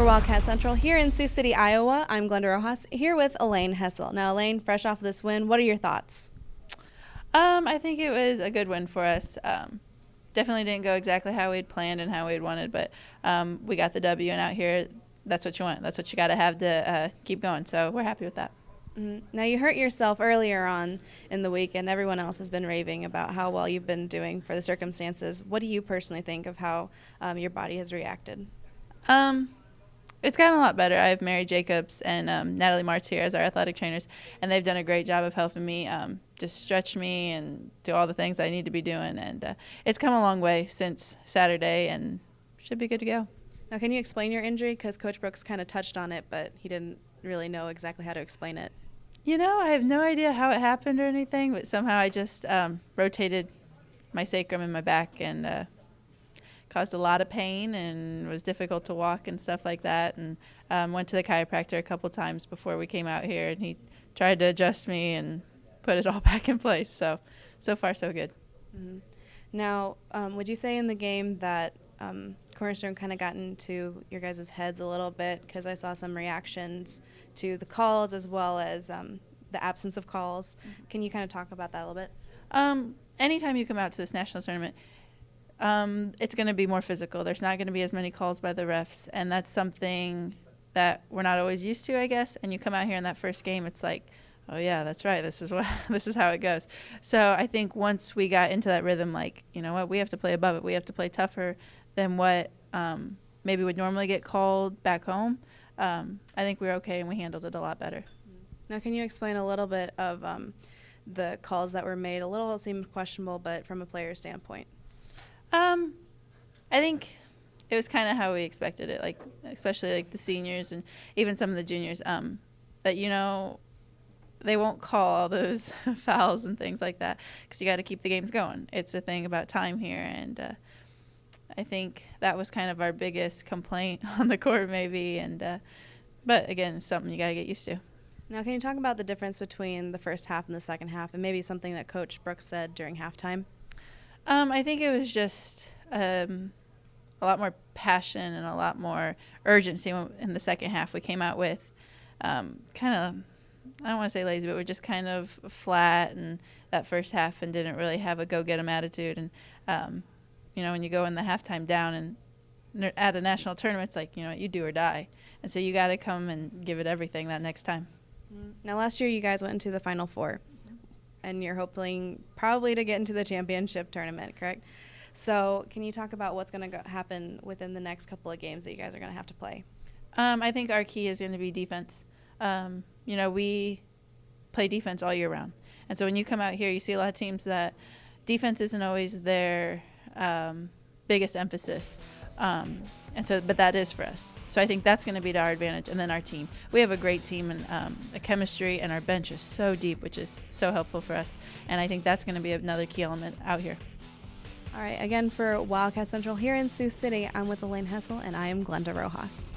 For Wildcat Central here in Sioux City, Iowa, I'm Glenda Rojas here with Elaine Hessel. Now, Elaine, fresh off this win, what are your thoughts? I think it was a good win for us. Definitely didn't go exactly how we'd planned and how we'd wanted, but we got the W, and out here, that's what you want. That's what you got to have to keep going, so we're happy with that. Now, you hurt yourself earlier on in the week, and everyone else has been raving about how well you've been doing for the circumstances. What do you personally think of how your body has reacted? It's gotten a lot better. I have Mary Jacobs and Natalie Martz here as our athletic trainers, and they've done a great job of helping me just stretch me and do all the things I need to be doing. And it's come a long way since Saturday and should be good to go. Now, can you explain your injury? Because Coach Brooks kind of touched on it, but he didn't really know exactly how to explain it. You know, I have no idea how it happened or anything, but somehow I just rotated my sacrum in my back and caused a lot of pain and was difficult to walk and stuff like that, and went to the chiropractor a couple times before we came out here, and he tried to adjust me and put it all back in place. So far so good. Mm-hmm. Now, would you say in the game that Cornerstone kind of got into your guys' heads a little bit? Because I saw some reactions to the calls as well as the absence of calls. Can you kind of talk about that a little bit? Anytime you come out to this national tournament, it's going to be more physical. There's not going to be as many calls by the refs, and that's something that we're not always used to, I guess. And you come out here in that first game, it's like, oh yeah, that's right. This is how it goes. So I think once we got into that rhythm, like, you know what, we have to play above it. We have to play tougher than what maybe would normally get called back home. I think we were okay, and we handled it a lot better. Now, can you explain a little bit of the calls that were made? A little seemed questionable, but from a player standpoint. I think it was kind of how we expected it, like especially like the seniors and even some of the juniors, that, you know, they won't call all those fouls and things like that because you got to keep the games going. It's a thing about time here, and I think that was kind of our biggest complaint on the court maybe, and but again, it's something you got to get used to. Now, can you talk about the difference between the first half and the second half, and maybe something that Coach Brooks said during halftime? I think it was just a lot more passion and a lot more urgency in the second half. We came out with kind of, I don't want to say lazy, but we're just kind of flat in that first half and didn't really have a go-get-'em attitude. And, you know, when you go in the halftime down and at a national tournament, it's like, you know, you do or die. And so you got to come and give it everything that next time. Now, last year you guys went into the Final Four, and you're hoping probably to get into the championship tournament, correct? So can you talk about what's going to happen within the next couple of games that you guys are going to have to play? I think our key is going to be defense. You know, we play defense all year round. And so when you come out here, you see a lot of teams that defense isn't always their biggest emphasis. But that is for us. So I think that's going to be to our advantage. And then our team. We have a great team, and the chemistry, and our bench is so deep, which is so helpful for us. And I think that's going to be another key element out here. All right, again, for Wildcat Central here in Sioux City, I'm with Elaine Hessel, and I am Glenda Rojas.